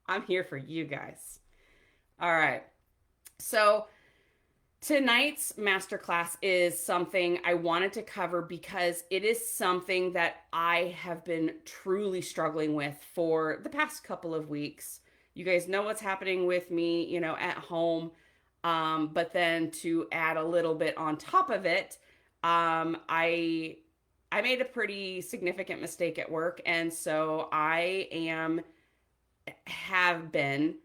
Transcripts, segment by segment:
I'm here for you guys. All right. So tonight's masterclass is something I wanted to cover because it is something that I have been truly struggling with for the past couple of weeks. You guys know what's happening with me, at home. But then to add a little bit on top of it, I made a pretty significant mistake at work, and so have been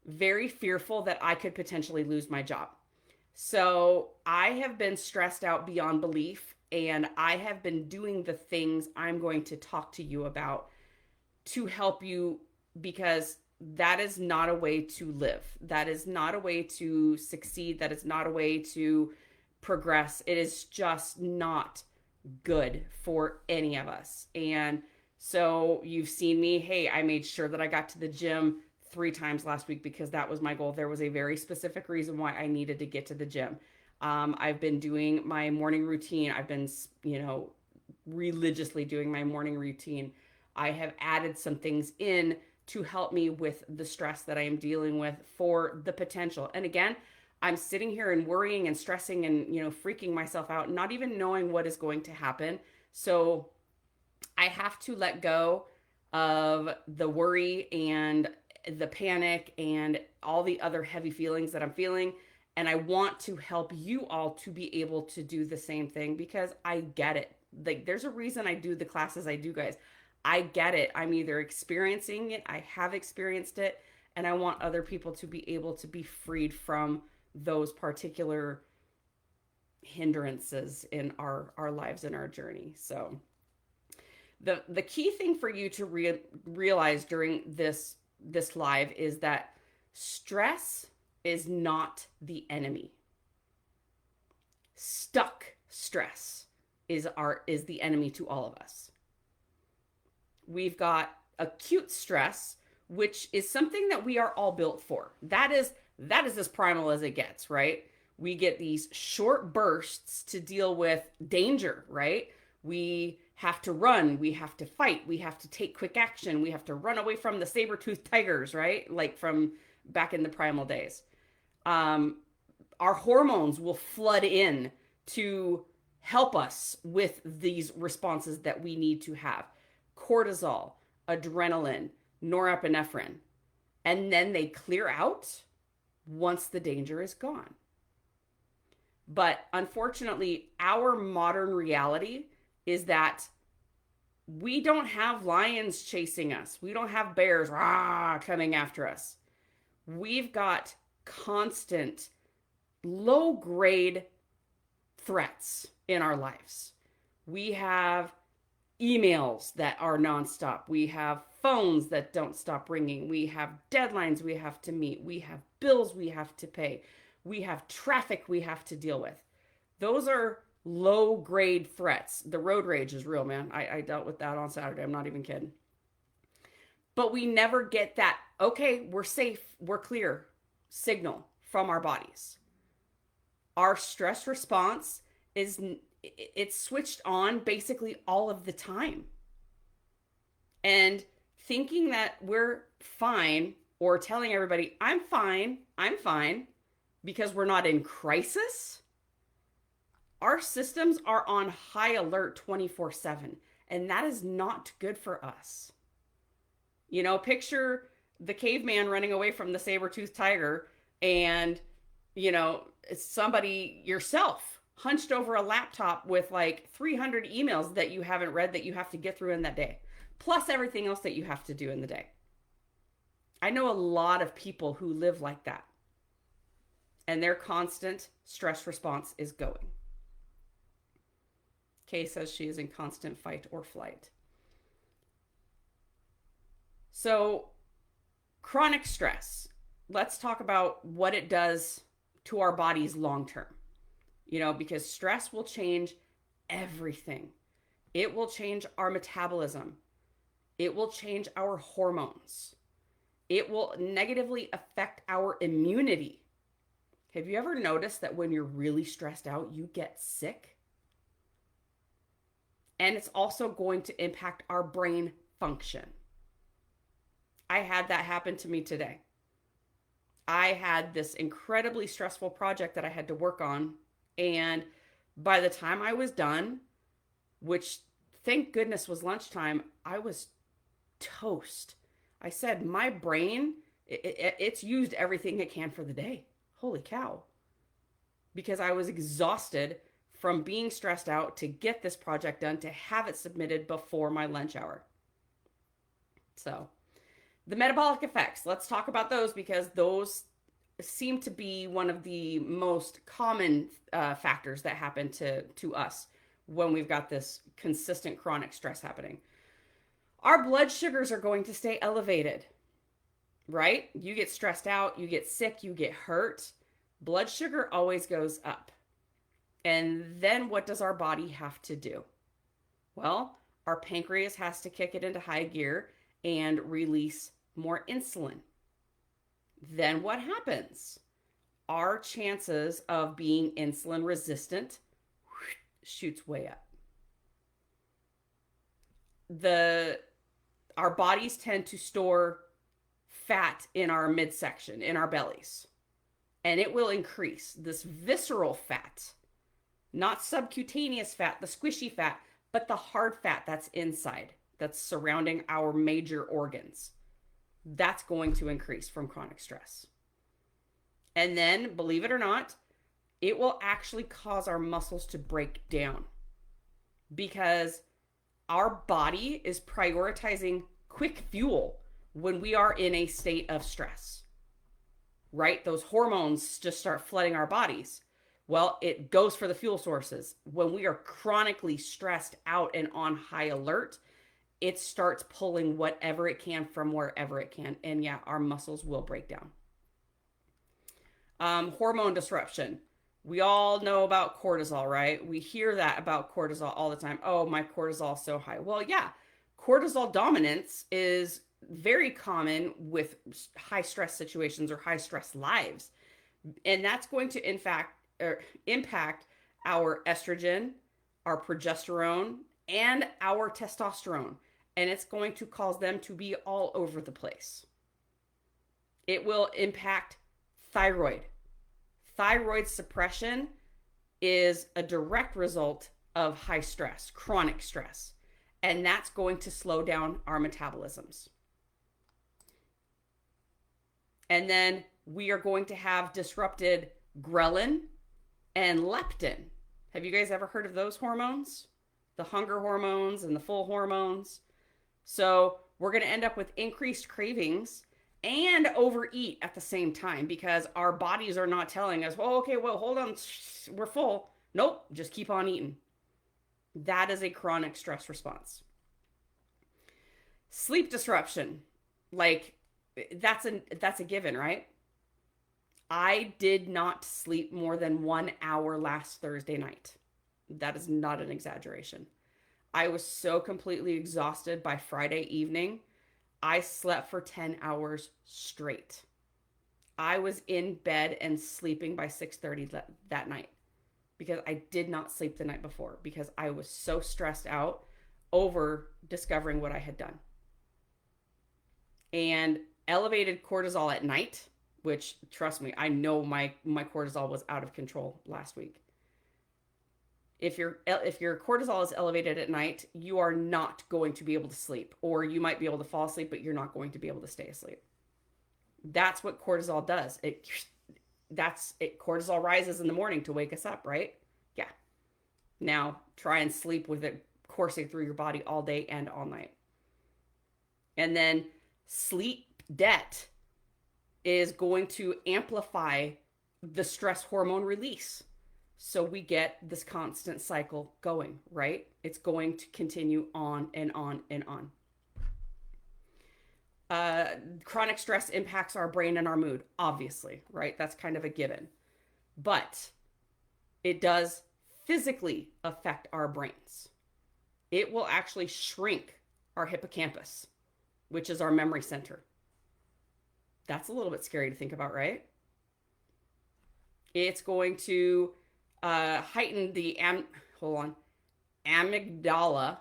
very fearful that I could potentially lose my job. So I have been stressed out beyond belief, and I have been doing the things I'm going to talk to you about to help you because that is not a way to live. That is not a way to succeed. That is not a way to progress. It is just not good for any of us. And so you've seen me. Hey, I made sure that I got to the gym 3 times last week because that was my goal. There was a very specific reason why I needed to get to the gym. I've been doing my morning routine. I've been, religiously doing my morning routine. I have added some things in to help me with the stress that I am dealing with for the potential. And again, I'm sitting here and worrying and stressing and, freaking myself out, not even knowing what is going to happen. So I have to let go of the worry and the panic and all the other heavy feelings that I'm feeling. And I want to help you all to be able to do the same thing because I get it. Like, there's a reason I do the classes I do, guys. I get it. I'm either experiencing it, I have experienced it, and I want other people to be able to be freed from those particular hindrances in our lives and our journey. So the key thing for you to realize during this live is that stress is not the enemy. Stuck stress is the enemy to all of us. We've got acute stress, which is something that we are all built for. That is as primal as it gets, right? We get these short bursts to deal with danger, right? We have to run, we have to fight, we have to take quick action, we have to run away from the saber-toothed tigers, right? Like from back in the primal days. Our hormones will flood in to help us with these responses that we need to have. Cortisol, adrenaline, norepinephrine, and then they clear out once the danger is gone. But unfortunately, our modern reality is that we don't have lions chasing us. We don't have bears coming after us. We've got constant low grade threats in our lives. We have emails that are nonstop. We have phones that don't stop ringing. We have deadlines we have to meet. We have bills we have to pay. We have traffic we have to deal with. Those are low grade threats. The road rage is real, man. I dealt with that on Saturday. I'm not even kidding. But we never get that, okay, we're safe, we're clear signal from our bodies. Our stress response it's switched on basically all of the time. And thinking that we're fine or telling everybody, I'm fine, because we're not in crisis, our systems are on high alert 24/7. And that is not good for us. Picture the caveman running away from the saber-toothed tiger and, somebody, yourself, hunched over a laptop with like 300 emails that you haven't read that you have to get through in that day, plus everything else that you have to do in the day. I know a lot of people who live like that, and their constant stress response is going. Kay says she is in constant fight or flight. So, chronic stress. Let's talk about what it does to our bodies long term. Because stress will change everything. It will change our metabolism. It will change our hormones. It will negatively affect our immunity. Have you ever noticed that when you're really stressed out, you get sick? And it's also going to impact our brain function. I had that happen to me today. I had this incredibly stressful project that I had to work on. And by the time I was done, which thank goodness was lunchtime, I was toast. I said, my brain, it's used everything it can for the day. Holy cow. Because I was exhausted from being stressed out to get this project done, to have it submitted before my lunch hour. So, the metabolic effects, let's talk about those because those seem to be one of the most common factors that happen to us when we've got this consistent chronic stress happening. Our blood sugars are going to stay elevated, right? You get stressed out, you get sick, you get hurt. Blood sugar always goes up. And then what does our body have to do? Well, our pancreas has to kick it into high gear and release more insulin. Then what happens? Our chances of being insulin resistant shoots way up. Our bodies tend to store fat in our midsection, in our bellies, and it will increase this visceral fat, not subcutaneous fat, the squishy fat, but the hard fat that's inside, that's surrounding our major organs. That's going to increase from chronic stress. And then, believe it or not, it will actually cause our muscles to break down because our body is prioritizing quick fuel when we are in a state of stress, right? Those hormones just start flooding our bodies. Well, it goes for the fuel sources. When we are chronically stressed out and on high alert, it starts pulling whatever it can from wherever it can. And yeah, our muscles will break down. Hormone disruption. We all know about cortisol, right? We hear that about cortisol all the time. Oh, my cortisol is so high. Well, yeah, cortisol dominance is very common with high stress situations or high stress lives. And that's going to, in fact, impact our estrogen, our progesterone, and our testosterone. And it's going to cause them to be all over the place. It will impact thyroid. Thyroid suppression is a direct result of high stress, chronic stress, and that's going to slow down our metabolisms. And then we are going to have disrupted ghrelin and leptin. Have you guys ever heard of those hormones? The hunger hormones and the full hormones. So we're going to end up with increased cravings and overeat at the same time because our bodies are not telling us, well, okay, well, hold on, we're full. Nope, just keep on eating. That is a chronic stress response. Sleep disruption, like that's a given, right? I did not sleep more than 1 hour last Thursday night. That is not an exaggeration. I was so completely exhausted by Friday evening. I slept for 10 hours straight. I was in bed and sleeping by 6:30 that night because I did not sleep the night before because I was so stressed out over discovering what I had done. And elevated cortisol at night, which, trust me, I know my cortisol was out of control last week. If your cortisol is elevated at night, you are not going to be able to sleep, or you might be able to fall asleep, but you're not going to be able to stay asleep. That's what cortisol does. Cortisol rises in the morning to wake us up, right? Yeah. Now try and sleep with it coursing through your body all day and all night. And then sleep debt is going to amplify the stress hormone release. So we get this constant cycle going, right? It's going to continue on and on and on. Chronic stress impacts our brain and our mood, obviously, right? That's kind of a given. But it does physically affect our brains. It will actually shrink our hippocampus, which is our memory center. That's a little bit scary to think about, right? It's going to heighten the amygdala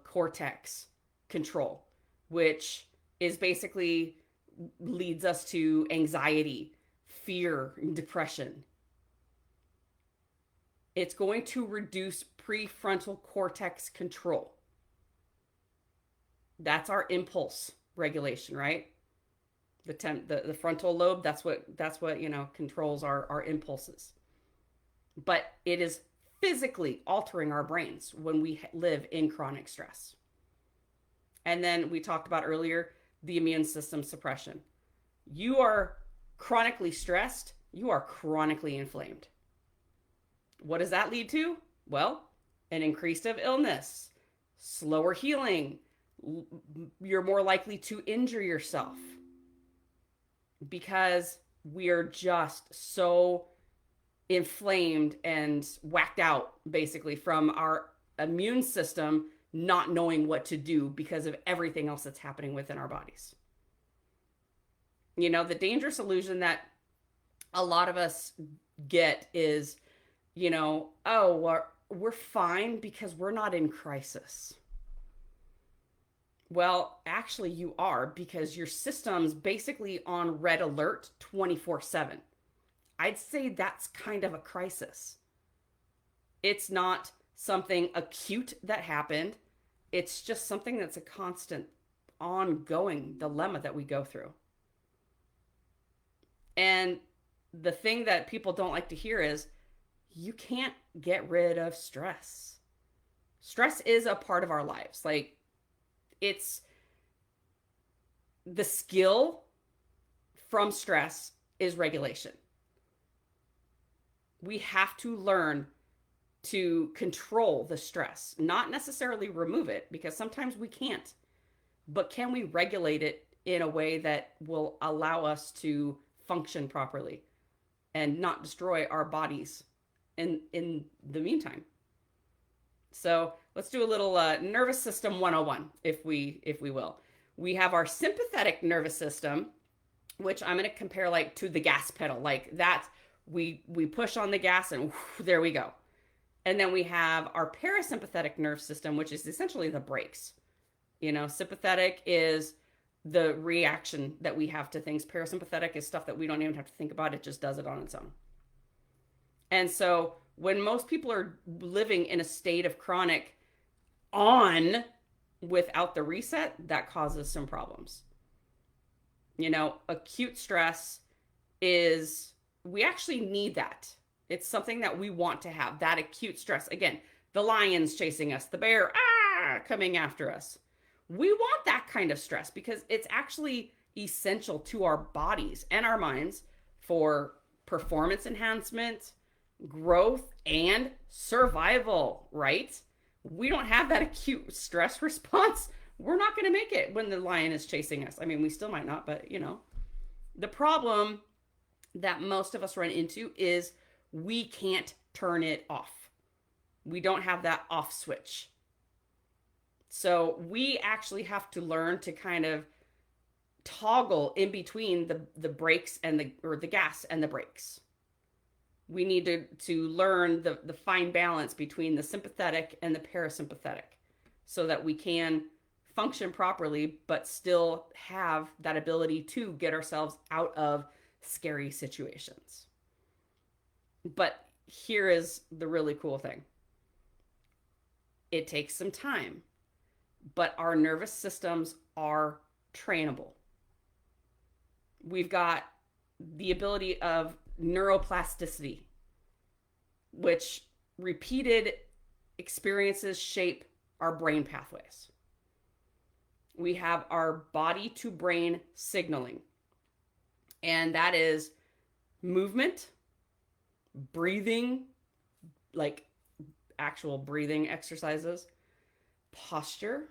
cortex control, which is basically leads us to anxiety, fear, and depression. It's going to reduce prefrontal cortex control. That's our impulse regulation, right? The frontal lobe, that's what controls our impulses. But it is physically altering our brains when we live in chronic stress. And then we talked about earlier the immune system suppression. You are chronically stressed, you are chronically inflamed. What does that lead to? Well, an increase of illness, slower healing. You're more likely to injure yourself because we are just so inflamed and whacked out, basically, from our immune system not knowing what to do because of everything else that's happening within our bodies. The dangerous illusion that a lot of us get is, oh, we're fine because we're not in crisis. Well, actually, you are, because your system's basically on red alert 24/7. I'd say that's kind of a crisis. It's not something acute that happened. It's just something that's a constant, ongoing dilemma that we go through. And the thing that people don't like to hear is you can't get rid of stress. Stress is a part of our lives. Like, it's the skill from stress is regulation. We have to learn to control the stress, not necessarily remove it, because sometimes we can't. But can we regulate it in a way that will allow us to function properly and not destroy our bodies in the meantime? So let's do a little nervous system 101, if we will. We have our sympathetic nervous system, which I'm going to compare like to the gas pedal. Like that, we push on the gas and whoosh, there we go. And then we have our parasympathetic nerve system, which is essentially the brakes. Sympathetic is the reaction that we have to things. Parasympathetic is stuff that we don't even have to think about. It just does it on its own. And so when most people are living in a state of chronic on without the reset, that causes some problems. Acute stress is, we actually need that. It's something that we want to have, that acute stress. Again, the lion's chasing us, the bear, coming after us. We want that kind of stress because it's actually essential to our bodies and our minds for performance enhancement, growth, and survival, right? We don't have that acute stress response. We're not going to make it when the lion is chasing us. I mean, we still might not, but the problem that most of us run into is we can't turn it off. We don't have that off switch. So we actually have to learn to kind of toggle in between the brakes and the gas and the brakes. We need to learn the fine balance between the sympathetic and the parasympathetic so that we can function properly, but still have that ability to get ourselves out of scary situations. But here is the really cool thing. It takes some time, but our nervous systems are trainable. We've got the ability of neuroplasticity, which repeated experiences shape our brain pathways. We have our body to brain signaling, and that is movement, breathing, like actual breathing exercises, posture,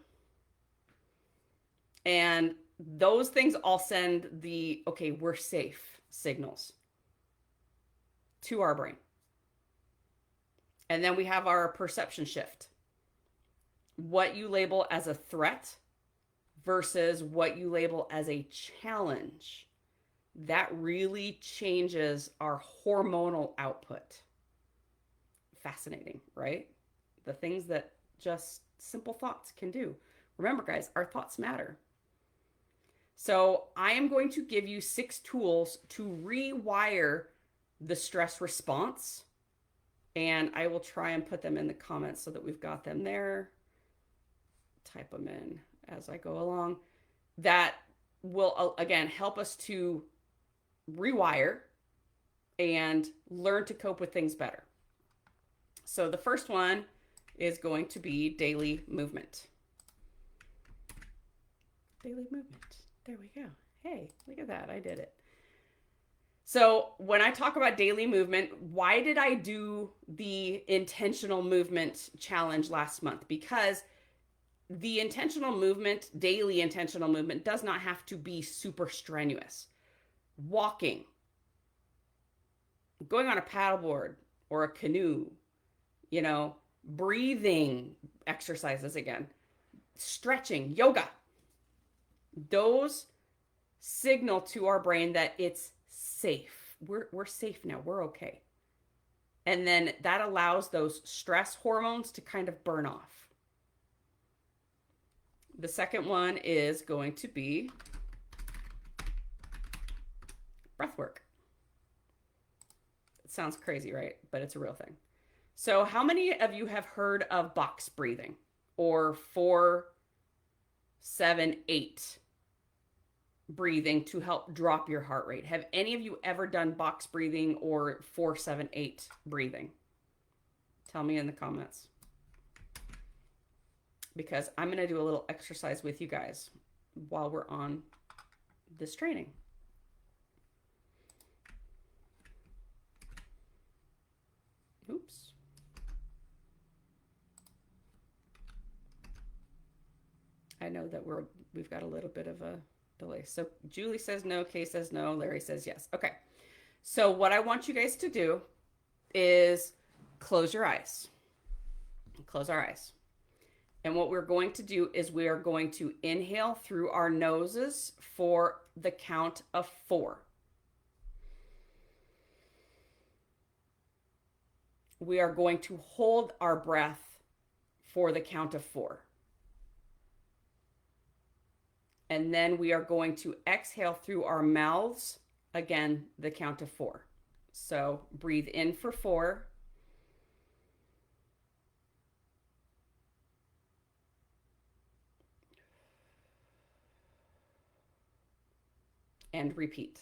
and those things all send the okay, we're safe signals to our brain. And then we have our perception shift. What you label as a threat versus what you label as a challenge. That really changes our hormonal output. Fascinating, right? The things that just simple thoughts can do. Remember, guys, our thoughts matter. So I am going to give you 6 tools to rewire the stress response. And I will try and put them in the comments so that we've got them there. Type them in as I go along. That will, again, help us to rewire and learn to cope with things better. So the first one is going to be daily movement. Daily movement. There we go. Hey, look at that. I did it. So when I talk about daily movement, why did I do the intentional movement challenge last month? Because the intentional movement, daily intentional movement, does not have to be super strenuous. Walking, going on a paddleboard or a canoe, breathing exercises again, stretching, yoga. Those signal to our brain that it's safe. We're safe now. We're okay. And then that allows those stress hormones to kind of burn off. The second one is going to be breath work. It sounds crazy, right? But it's a real thing. So how many of you have heard of box breathing or 4, 7, 8 breathing to help drop your heart rate? Have any of you ever done box breathing or 4, 7, 8 breathing? Tell me in the comments. Because I'm going to do a little exercise with you guys while we're on this training. Oops. I know that we've got a little bit of a delay. So Julie says no, Kay says no, Larry says yes. Okay. So what I want you guys to do is close your eyes. Close our eyes. And what we're going to do is we are going to inhale through our noses for the count of 4. We are going to hold our breath for the count of 4. And then we are going to exhale through our mouths, again, the count of 4. So breathe in for 4. And repeat.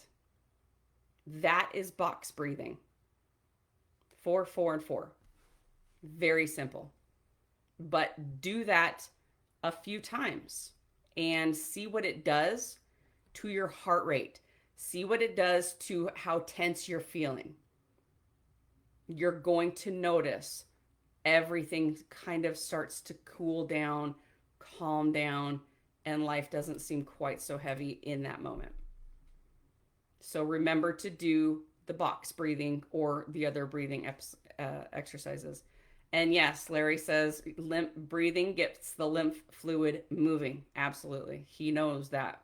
That is box breathing. 4, 4, and 4. Very simple. But do that a few times and see what it does to your heart rate. See what it does to how tense you're feeling. You're going to notice everything kind of starts to cool down, calm down, and life doesn't seem quite so heavy in that moment. So remember to do the box breathing or the other breathing exercises. And yes, Larry says breathing gets the lymph fluid moving. Absolutely. He knows that.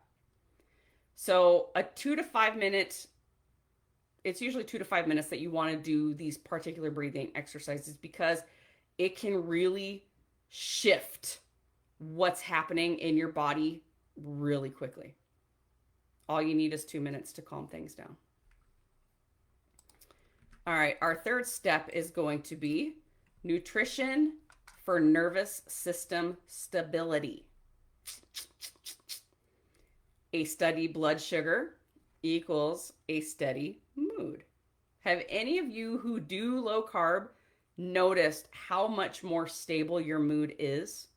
So a 2 to 5 minute, it's usually 2 to 5 minutes that you want to do these particular breathing exercises because it can really shift what's happening in your body really quickly. All you need is 2 minutes to calm things down. All right, our third step is going to be nutrition for nervous system stability. A steady blood sugar equals a steady mood. Have any of you who do low carb noticed how much more stable your mood is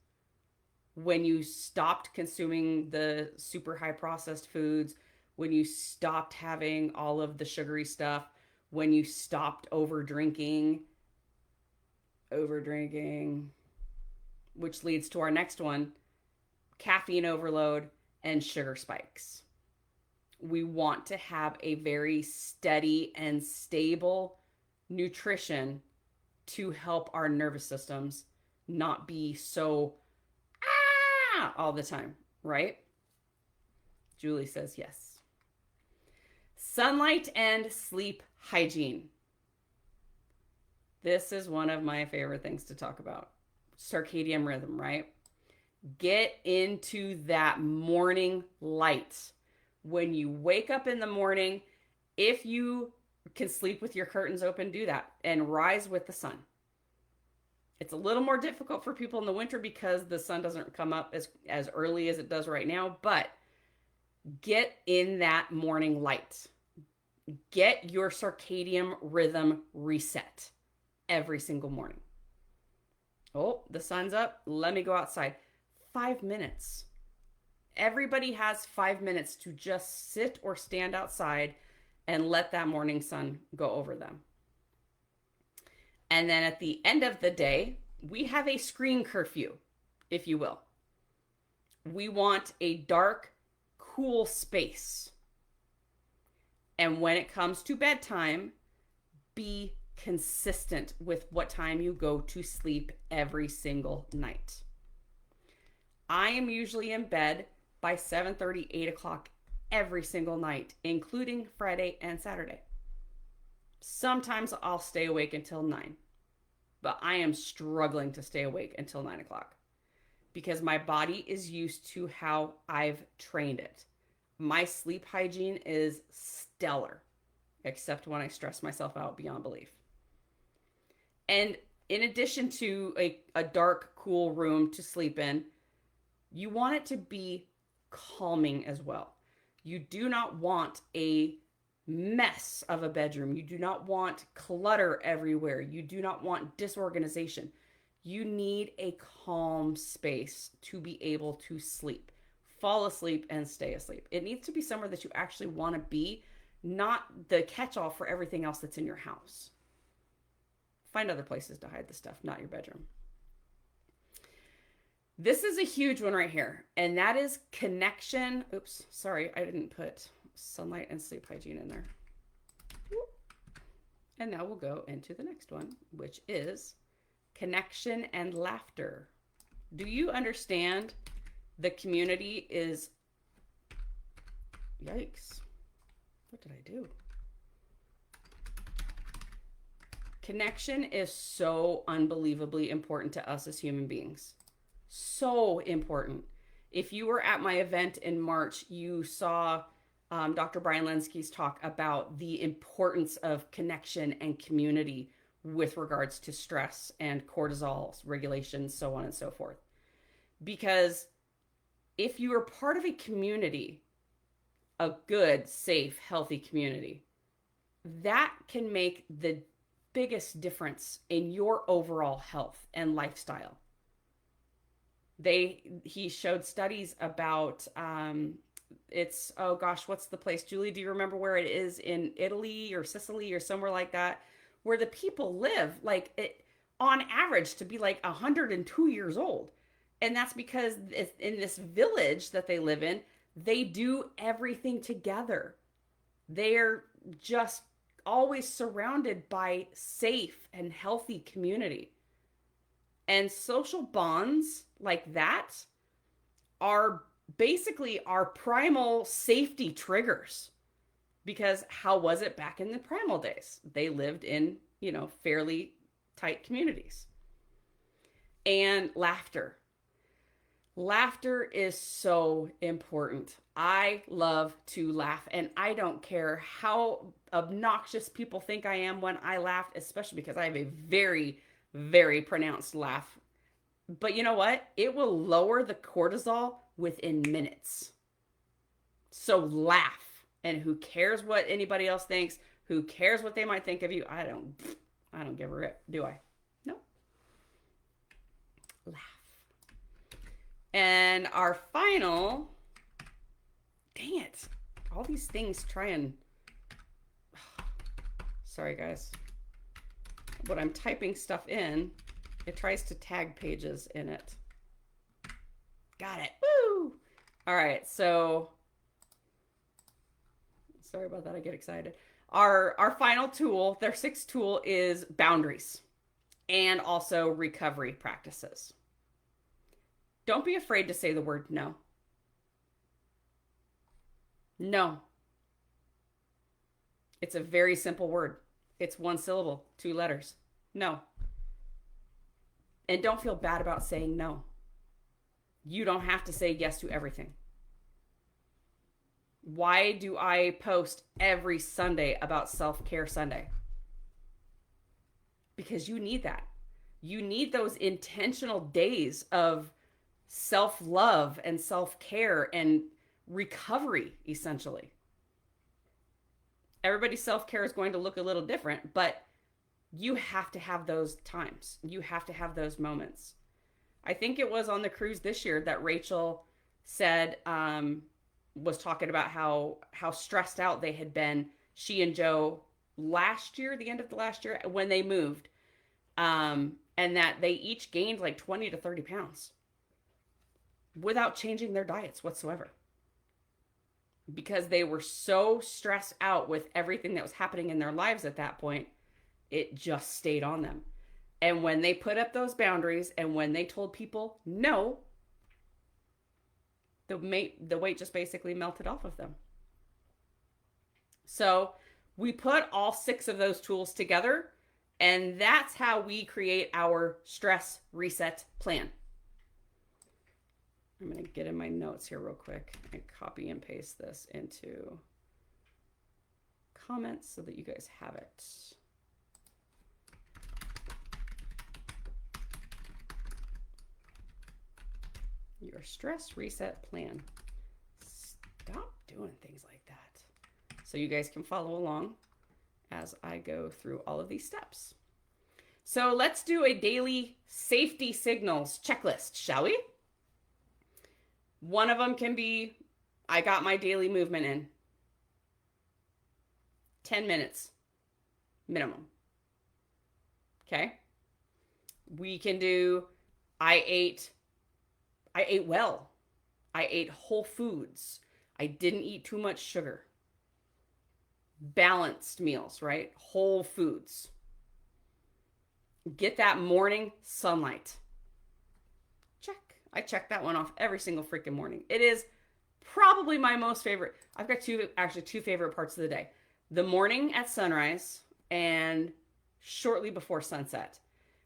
when you stopped consuming the super high processed foods, when you stopped having all of the sugary stuff, when you stopped over drinking, which leads to our next one, caffeine overload and sugar spikes. We want to have a very steady and stable nutrition to help our nervous systems not be so all the time, right? Julie says yes. Sunlight and sleep hygiene. This is one of my favorite things to talk about. Circadian rhythm, right? Get into that morning light. When you wake up in the morning, if you can sleep with your curtains open, do that and rise with the sun. It's a little more difficult for people in the winter because the sun doesn't come up as early as it does right now, but get in that morning light. Get your circadian rhythm reset every single morning. Oh, the sun's up. Let me go outside. 5 minutes. Everybody has 5 minutes to just sit or stand outside and let that morning sun go over them. And then at the end of the day, we have a screen curfew, if you will. We want a dark, cool space. And when it comes to bedtime, be consistent with what time you go to sleep every single night. I am usually in bed by 7:30, 8 o'clock every single night, including Friday and Saturday. Sometimes I'll stay awake until 9, but I am struggling to stay awake until 9 o'clock because my body is used to how I've trained it. My sleep hygiene is stellar, except when I stress myself out beyond belief. And in addition to a dark, cool room to sleep in, you want it to be calming as well. You do not want a mess of a bedroom. You do not want clutter everywhere. You do not want disorganization. You need a calm space to be able to sleep, fall asleep, and stay asleep. It needs to be somewhere that you actually want to be, not the catch-all for everything else that's in your house. Find other places to hide the stuff, not your bedroom. This is a huge one right here, and that is connection. Oops, sorry, I didn't put sunlight and sleep hygiene in there. And now we'll go into the next one, which is connection and laughter. Do you understand the community is, yikes, what did I do? Connection is so unbelievably important to us as human beings. So important. If you were at my event in March, you saw Dr. Brian Lenski's talk about the importance of connection and community with regards to stress and cortisol regulation, so on and so forth. Because if you are part of a community, a good, safe, healthy community, that can make the biggest difference in your overall health and lifestyle. He showed studies about what's the place? Julie, do you remember where it is in Italy or Sicily or somewhere like that, where the people live on average to be like 102 years old. And that's because in this village that they live in, they do everything together. They're just always surrounded by safe and healthy community. And social bonds like that are basically our primal safety triggers. Because how was it back in the primal days? They lived in, fairly tight communities. And laughter. Laughter is so important. I love to laugh, and I don't care how obnoxious people think I am when I laugh, especially because I have a very, very pronounced laugh. But you know what? It will lower the cortisol within minutes. So laugh. And who cares what anybody else thinks? Who cares what they might think of you? I don't give a rip, do I? No. Laugh. And our final, dang it. All these things try and, sorry guys. When I'm typing stuff in, it tries to tag pages in it. Got it. Woo! All right, so sorry about that. I get excited. Our final tool, their sixth tool, is boundaries and also recovery practices. Don't be afraid to say the word no. No. It's a very simple word. It's one syllable, 2 letters. No. And don't feel bad about saying no. You don't have to say yes to everything. Why do I post every Sunday about Self-Care Sunday? Because you need that. You need those intentional days of self-love and self-care and recovery, essentially. Everybody's self-care is going to look a little different, but you have to have those times. You have to have those moments. I think it was on the cruise this year that Rachel said, was talking about how stressed out they had been, she and Joe, last year, the end of the last year, when they moved, and that they each gained like 20 to 30 pounds without changing their diets whatsoever, because they were so stressed out with everything that was happening in their lives at that point. It just stayed on them. And when they put up those boundaries and when they told people no, the weight just basically melted off of them. So we put all 6 of those tools together, and that's how we create our stress reset plan. I'm going to get in my notes here real quick and copy and paste this into comments so that you guys have it. Your stress reset plan. Stop doing things like that. So you guys can follow along as I go through all of these steps. So let's do a daily safety signals checklist, shall we? One of them can be, I got my daily movement in. 10 minutes minimum. Okay? We can do, I ate well. I ate whole foods. I didn't eat too much sugar. Balanced meals, right? Whole foods. Get that morning sunlight. Check. I check that one off every single freaking morning. It is probably my most favorite. I've got two favorite parts of the day. The morning at sunrise and shortly before sunset.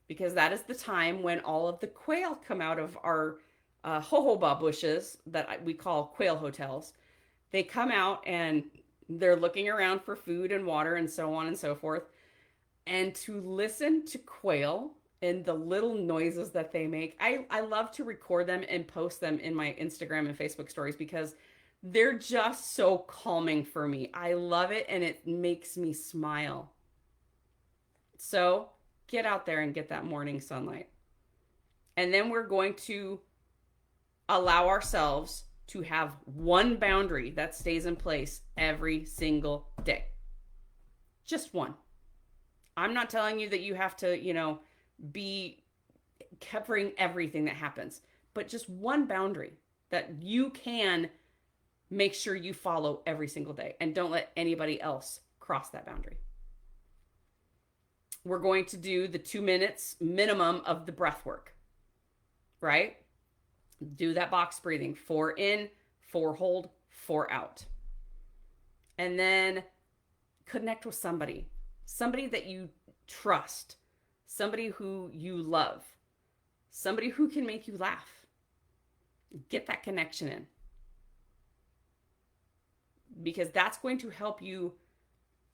Because that is the time when all of the quail come out of our jojoba bushes that we call quail hotels. They come out and they're looking around for food and water and so on and so forth. And to listen to quail and the little noises that they make, I love to record them and post them in my Instagram and Facebook stories because they're just so calming for me. I love it and it makes me smile. So get out there and get that morning sunlight. And then we're going to allow ourselves to have one boundary that stays in place every single day. Just one. I'm not telling you that you have to, be covering everything that happens, but just one boundary that you can make sure you follow every single day and don't let anybody else cross that boundary. We're going to do the 2 minutes minimum of the breath work, right? Do that box breathing, 4 in, 4 hold, 4 out. And then connect with somebody that you trust, somebody who you love, somebody who can make you laugh. Get that connection in. Because that's going to help you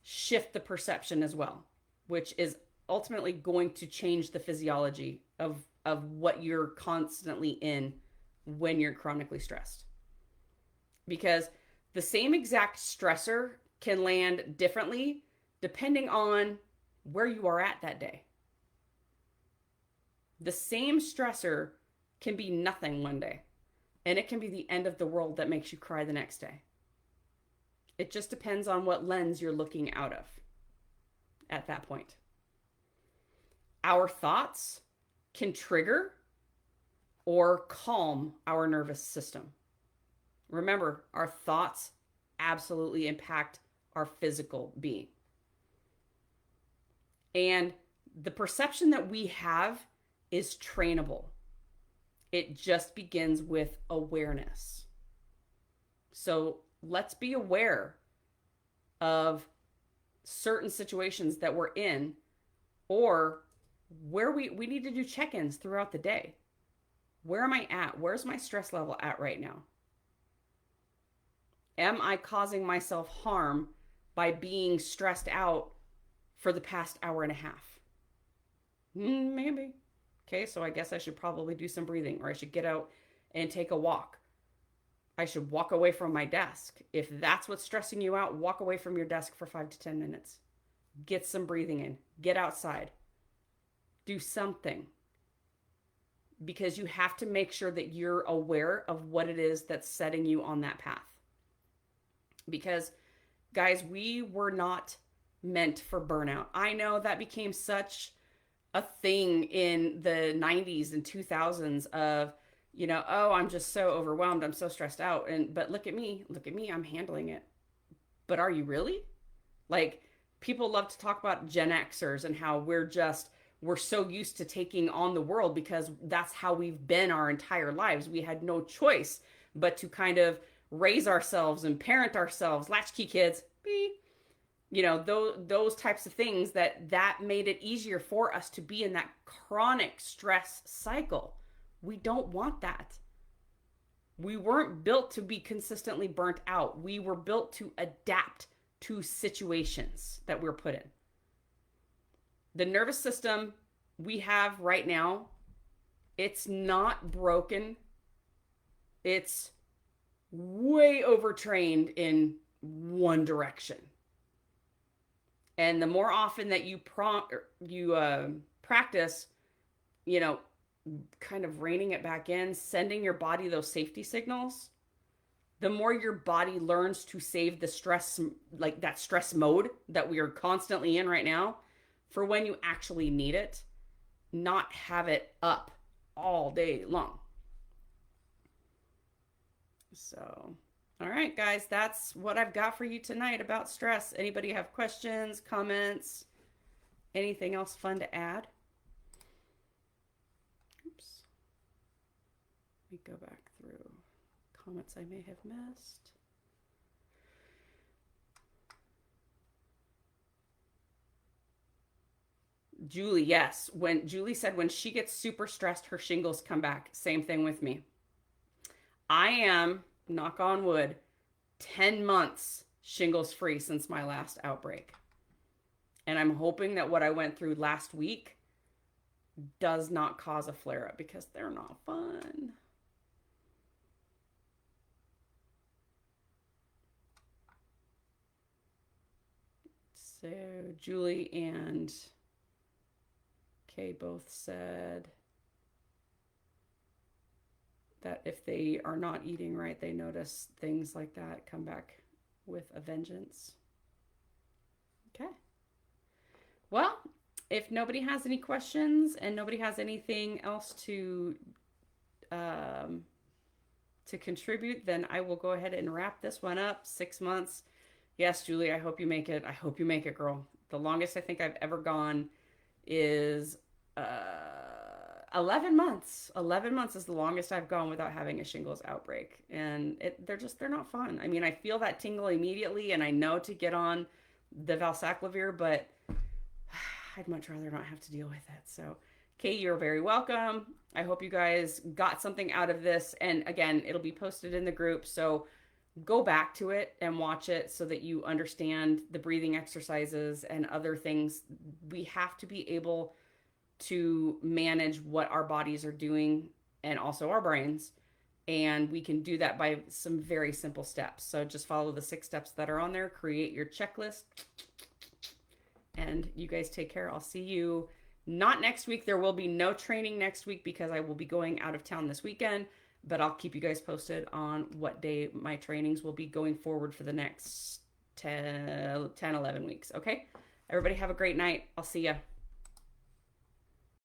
shift the perception as well, which is ultimately going to change the physiology of what you're constantly in when you're chronically stressed. Because the same exact stressor can land differently depending on where you are at that day. The same stressor can be nothing one day, and it can be the end of the world that makes you cry the next day. It just depends on what lens you're looking out of at that point. Our thoughts can trigger or calm our nervous system. Remember, our thoughts absolutely impact our physical being. And the perception that we have is trainable. It just begins with awareness. So let's be aware of certain situations that we're in or where we need to do check-ins throughout the day. Where am I at? Where's my stress level at right now? Am I causing myself harm by being stressed out for the past hour and a half? Maybe. Okay, so I guess I should probably do some breathing, or I should get out and take a walk. I should walk away from my desk. If that's what's stressing you out, walk away from your desk for 5 to 10 minutes. Get some breathing in. Get outside. Do something. Because you have to make sure that you're aware of what it is that's setting you on that path. Because, guys, we were not meant for burnout. I know that became such a thing in the 90s and 2000s of, oh, I'm just so overwhelmed, I'm so stressed out, but look at me, I'm handling it. But are you really? Like, people love to talk about Gen Xers and how we're so used to taking on the world because that's how we've been our entire lives. We had no choice but to kind of raise ourselves and parent ourselves, latchkey kids, those types of things that made it easier for us to be in that chronic stress cycle. We don't want that. We weren't built to be consistently burnt out. We were built to adapt to situations that we're put in. The nervous system we have right now, it's not broken. It's way overtrained in one direction. And the more often that you practice, kind of reining it back in, sending your body those safety signals, the more your body learns to save the stress, like that stress mode that we are constantly in right now, for when you actually need it, not have it up all day long. So, all right, guys, that's what I've got for you tonight about stress. Anybody have questions, comments, anything else fun to add? Oops. Let me go back through comments I may have missed. Julie, yes. When Julie said when she gets super stressed, her shingles come back. Same thing with me. I am, knock on wood, 10 months shingles free since my last outbreak. And I'm hoping that what I went through last week does not cause a flare up because they're not fun. So Julie and Kay both said that if they are not eating right, they notice things like that come back with a vengeance. Okay. Well, if nobody has any questions and nobody has anything else to contribute, then I will go ahead and wrap this one up. 6 months. Yes, Julie, I hope you make it. I hope you make it, girl. The longest I think I've ever gone is 11 months. 11 months is the longest I've gone without having a shingles outbreak. And they're not fun. I mean, I feel that tingle immediately and I know to get on the Valsaclavir, but I'd much rather not have to deal with it. So, Kate, you're very welcome. I hope you guys got something out of this. And again, it'll be posted in the group. So go back to it and watch it so that you understand the breathing exercises and other things. We have to be able to manage what our bodies are doing and also our brains. And we can do that by some very simple steps. So just follow the 6 steps that are on there, create your checklist, and you guys take care. I'll see you not next week. There will be no training next week because I will be going out of town this weekend, but I'll keep you guys posted on what day my trainings will be going forward for the next 10, 11 weeks. Okay. Everybody have a great night. I'll see ya.